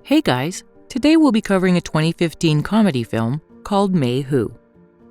Hey guys, today we'll be covering a 2015 comedy film called Mae Who.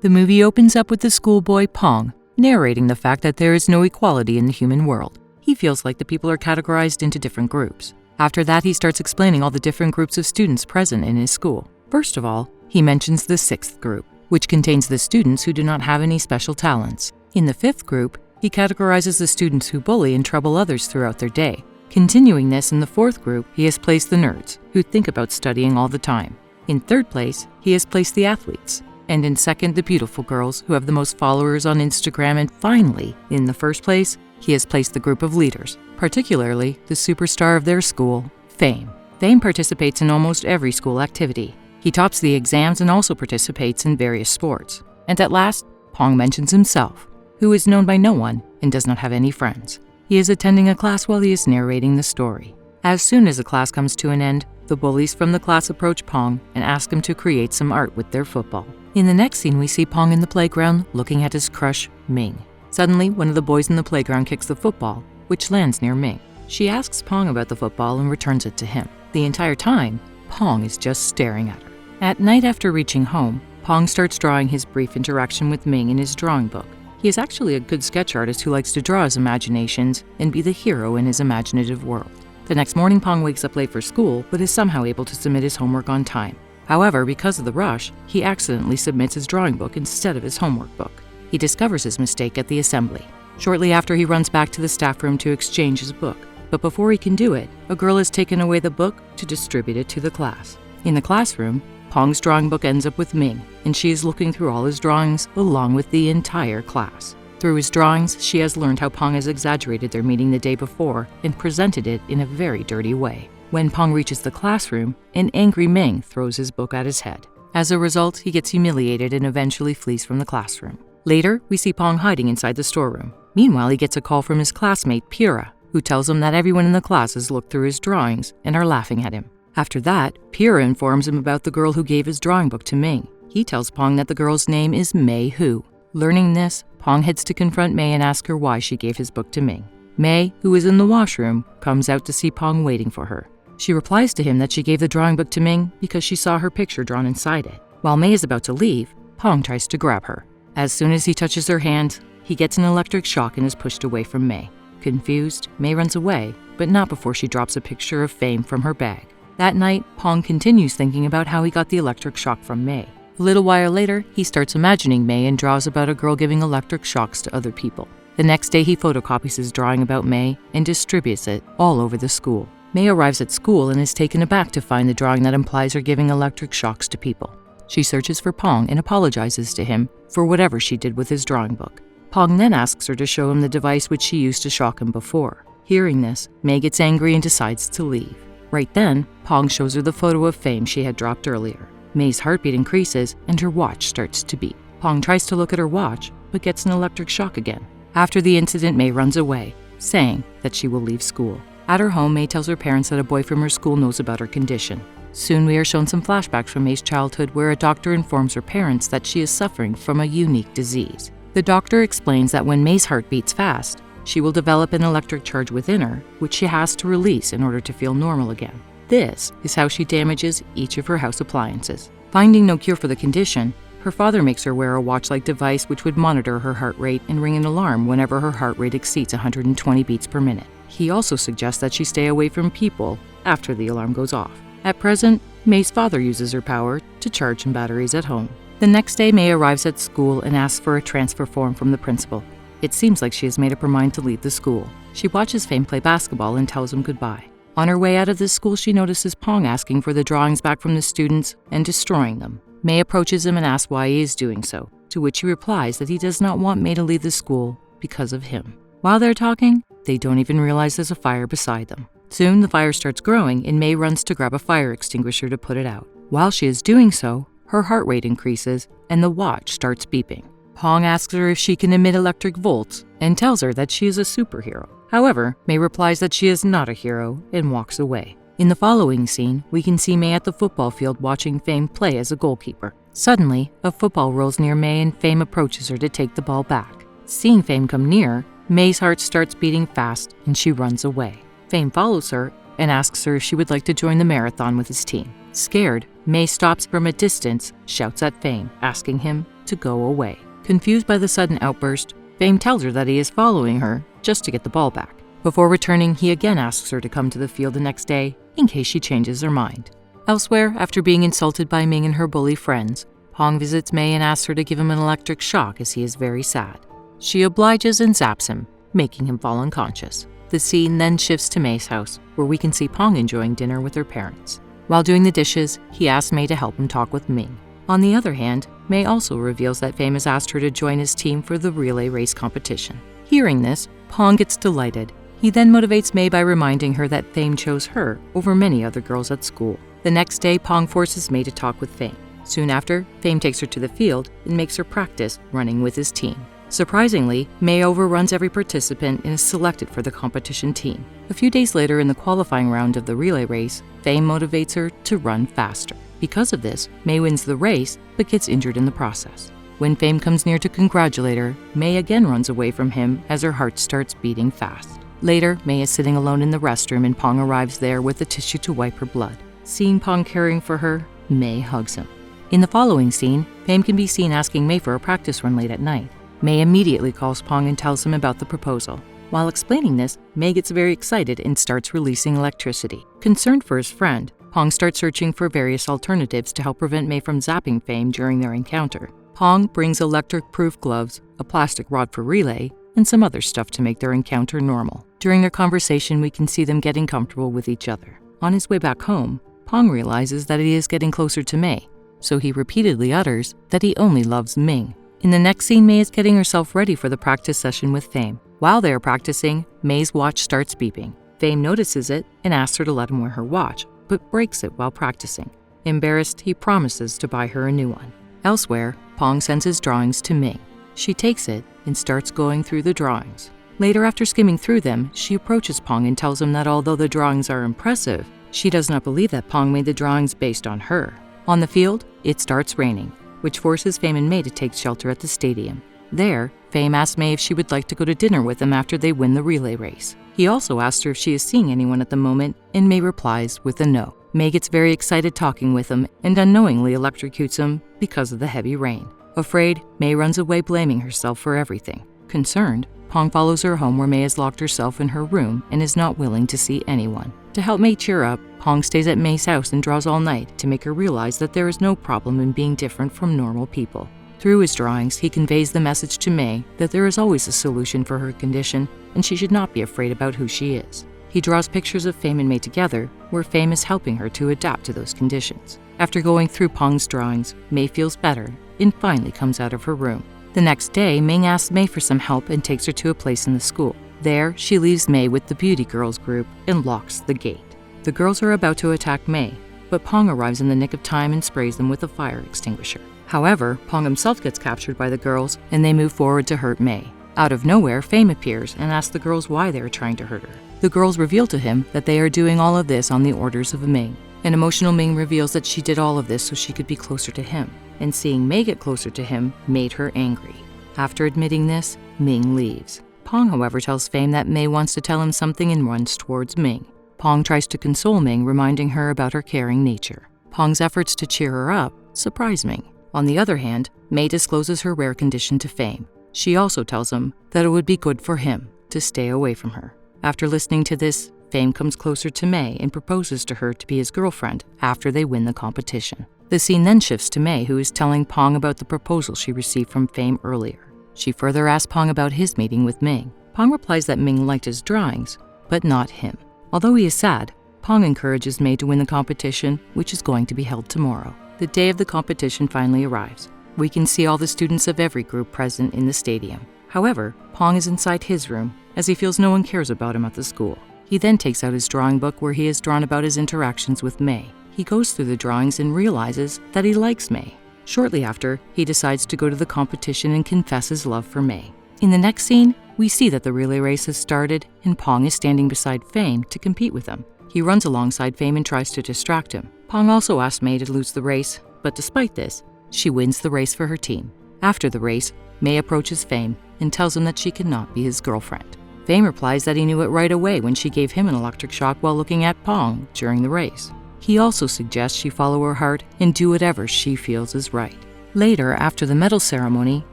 The movie opens up with the schoolboy Pong narrating the fact that there is no equality in the human world. He feels like the people are categorized into different groups. After that, he starts explaining all the different groups of students present in his school. First of all, he mentions the 6th group, which contains the students who do not have any special talents. In the 5th group, he categorizes the students who bully and trouble others throughout their day. Continuing this, in the 4th group, he has placed the nerds, who think about studying all the time. In 3rd place, he has placed the athletes. And in 2nd, the beautiful girls, who have the most followers on Instagram. And finally, in the 1st place, he has placed the group of leaders, particularly the superstar of their school, Fame. Fame participates in almost every school activity. He tops the exams and also participates in various sports. And at last, Pong mentions himself, who is known by no one and does not have any friends. He is attending a class while he is narrating the story. As soon as the class comes to an end, the bullies from the class approach Pong and ask him to create some art with their football. In the next scene, we see Pong in the playground looking at his crush, Ming. Suddenly, one of the boys in the playground kicks the football, which lands near Ming. She asks Pong about the football and returns it to him. The entire time, Pong is just staring at her. At night, after reaching home, Pong starts drawing his brief interaction with Ming in his drawing book. He is actually a good sketch artist who likes to draw his imaginations and be the hero in his imaginative world. The next morning, Pong wakes up late for school, but is somehow able to submit his homework on time. However, because of the rush, he accidentally submits his drawing book instead of his homework book. He discovers his mistake at the assembly. Shortly after, he runs back to the staff room to exchange his book. But before he can do it, a girl has taken away the book to distribute it to the class. In the classroom, Pong's drawing book ends up with Ming, and she is looking through all his drawings along with the entire class. Through his drawings, she has learned how Pong has exaggerated their meeting the day before and presented it in a very dirty way. When Pong reaches the classroom, an angry Ming throws his book at his head. As a result, he gets humiliated and eventually flees from the classroom. Later, we see Pong hiding inside the storeroom. Meanwhile, he gets a call from his classmate, Pyrrha, who tells him that everyone in the class has looked through his drawings and are laughing at him. After that, Pyrrha informs him about the girl who gave his drawing book to Ming. He tells Pong that the girl's name is Mae Who. Learning this, Pong heads to confront Mae and ask her why she gave his book to Ming. Mae, who is in the washroom, comes out to see Pong waiting for her. She replies to him that she gave the drawing book to Ming because she saw her picture drawn inside it. While Mae is about to leave, Pong tries to grab her. As soon as he touches her hand, he gets an electric shock and is pushed away from Mae. Confused, Mae runs away, but not before she drops a picture of Fame from her bag. That night, Pong continues thinking about how he got the electric shock from Mae. A little while later, he starts imagining Mae and draws about a girl giving electric shocks to other people. The next day, he photocopies his drawing about Mae and distributes it all over the school. Mae arrives at school and is taken aback to find the drawing that implies her giving electric shocks to people. She searches for Pong and apologizes to him for whatever she did with his drawing book. Pong then asks her to show him the device which she used to shock him before. Hearing this, Mae gets angry and decides to leave. Right then, Pong shows her the photo of Fame she had dropped earlier. Mae's heartbeat increases and her watch starts to beep. Pong tries to look at her watch, but gets an electric shock again. After the incident, Mae runs away, saying that she will leave school. At her home, Mae tells her parents that a boy from her school knows about her condition. Soon we are shown some flashbacks from Mae's childhood where a doctor informs her parents that she is suffering from a unique disease. The doctor explains that when Mae's heart beats fast, she will develop an electric charge within her, which she has to release in order to feel normal again. This is how she damages each of her house appliances. Finding no cure for the condition, her father makes her wear a watch-like device which would monitor her heart rate and ring an alarm whenever her heart rate exceeds 120 beats per minute. He also suggests that she stay away from people after the alarm goes off. At present, Mae's father uses her power to charge some batteries at home. The next day, Mae arrives at school and asks for a transfer form from the principal. It seems like she has made up her mind to leave the school. She watches Fame play basketball and tells him goodbye. On her way out of the school, she notices Pong asking for the drawings back from the students and destroying them. Mae approaches him and asks why he is doing so, to which he replies that he does not want Mae to leave the school because of him. While they're talking, they don't even realize there's a fire beside them. Soon, the fire starts growing and Mae runs to grab a fire extinguisher to put it out. While she is doing so, her heart rate increases and the watch starts beeping. Pong asks her if she can emit electric volts and tells her that she is a superhero. However, Mae replies that she is not a hero and walks away. In the following scene, we can see Mae at the football field watching Fame play as a goalkeeper. Suddenly, a football rolls near Mae and Fame approaches her to take the ball back. Seeing Fame come near, Mae's heart starts beating fast and she runs away. Fame follows her and asks her if she would like to join the marathon with his team. Scared, Mae stops from a distance, shouts at Fame, asking him to go away. Confused by the sudden outburst, Fame tells her that he is following her just to get the ball back. Before returning, he again asks her to come to the field the next day in case she changes her mind. Elsewhere, after being insulted by Ming and her bully friends, Pong visits Mae and asks her to give him an electric shock as he is very sad. She obliges and zaps him, making him fall unconscious. The scene then shifts to Mae's house, where we can see Pong enjoying dinner with her parents. While doing the dishes, he asks Mae to help him talk with Ming. On the other hand, Mae also reveals that Fame has asked her to join his team for the relay race competition. Hearing this, Pong gets delighted. He then motivates Mae by reminding her that Fame chose her over many other girls at school. The next day, Pong forces Mae to talk with Fame. Soon after, Fame takes her to the field and makes her practice running with his team. Surprisingly, Mae overruns every participant and is selected for the competition team. A few days later in the qualifying round of the relay race, Fame motivates her to run faster. Because of this, Mae wins the race but gets injured in the process. When Fame comes near to congratulate her, Mae again runs away from him as her heart starts beating fast. Later, Mae is sitting alone in the restroom and Pong arrives there with a tissue to wipe her blood. Seeing Pong caring for her, Mae hugs him. In the following scene, Fame can be seen asking Mae for a practice run late at night. Mae immediately calls Pong and tells him about the proposal. While explaining this, Mae gets very excited and starts releasing electricity. Concerned for his friend, Pong starts searching for various alternatives to help prevent Mae from zapping Fame during their encounter. Pong brings electric-proof gloves, a plastic rod for relay, and some other stuff to make their encounter normal. During their conversation, we can see them getting comfortable with each other. On his way back home, Pong realizes that he is getting closer to Mae, so he repeatedly utters that he only loves Ming. In the next scene, Mae is getting herself ready for the practice session with Fame. While they are practicing, Mae's watch starts beeping. Fame notices it and asks her to let him wear her watch, but breaks it while practicing. Embarrassed, he promises to buy her a new one. Elsewhere, Pong sends his drawings to Ming. She takes it and starts going through the drawings. Later, after skimming through them, she approaches Pong and tells him that although the drawings are impressive, she does not believe that Pong made the drawings based on her. On the field, it starts raining, which forces Fame and Mae to take shelter at the stadium. There, Fame asks Mae if she would like to go to dinner with him after they win the relay race. He also asks her if she is seeing anyone at the moment, and Mae replies with a no. Mae gets very excited talking with him and unknowingly electrocutes him because of the heavy rain. Afraid, Mae runs away blaming herself for everything. Concerned, Pong follows her home where Mae has locked herself in her room and is not willing to see anyone. To help Mae cheer up, Pong stays at Mae's house and draws all night to make her realize that there is no problem in being different from normal people. Through his drawings, he conveys the message to Mae that there is always a solution for her condition and she should not be afraid about who she is. He draws pictures of Fame and Mae together, where Fame is helping her to adapt to those conditions. After going through Pong's drawings, Mae feels better and finally comes out of her room. The next day, Ming asks Mae for some help and takes her to a place in the school. There, she leaves Mae with the Beauty Girls group and locks the gate. The girls are about to attack Mae, but Pong arrives in the nick of time and sprays them with a fire extinguisher. However, Pong himself gets captured by the girls and they move forward to hurt Mae. Out of nowhere, Fame appears and asks the girls why they are trying to hurt her. The girls reveal to him that they are doing all of this on the orders of Ming. An emotional Ming reveals that she did all of this so she could be closer to him, and seeing Mae get closer to him made her angry. After admitting this, Ming leaves. Pong, however, tells Fame that Mae wants to tell him something and runs towards Ming. Pong tries to console Ming, reminding her about her caring nature. Pong's efforts to cheer her up surprise Ming. On the other hand, Mae discloses her rare condition to Fame. She also tells him that it would be good for him to stay away from her. After listening to this, Fame comes closer to Mae and proposes to her to be his girlfriend after they win the competition. The scene then shifts to Mae, who is telling Pong about the proposal she received from Fame earlier. She further asks Pong about his meeting with Ming. Pong replies that Ming liked his drawings, but not him. Although he is sad, Pong encourages Mae to win the competition, which is going to be held tomorrow. The day of the competition finally arrives. We can see all the students of every group present in the stadium. However, Pong is inside his room, as he feels no one cares about him at the school. He then takes out his drawing book where he has drawn about his interactions with Mae. He goes through the drawings and realizes that he likes Mae. Shortly after, he decides to go to the competition and confess his love for Mae. In the next scene, we see that the relay race has started and Pong is standing beside Fame to compete with him. He runs alongside Fame and tries to distract him. Pong also asks Mae to lose the race, but despite this, she wins the race for her team. After the race, Mae approaches Fame and tells him that she cannot be his girlfriend. Fame replies that he knew it right away when she gave him an electric shock while looking at Pong during the race. He also suggests she follow her heart and do whatever she feels is right. Later, after the medal ceremony,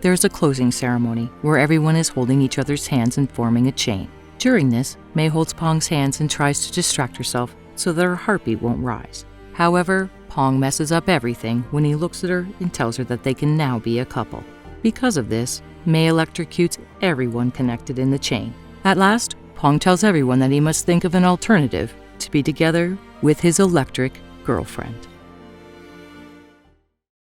there's a closing ceremony where everyone is holding each other's hands and forming a chain. During this, Mae holds Pong's hands and tries to distract herself so that her heartbeat won't rise. However, Pong messes up everything when he looks at her and tells her that they can now be a couple. Because of this, Mae electrocutes everyone connected in the chain. At last, Pong tells everyone that he must think of an alternative to be together with his electric girlfriend.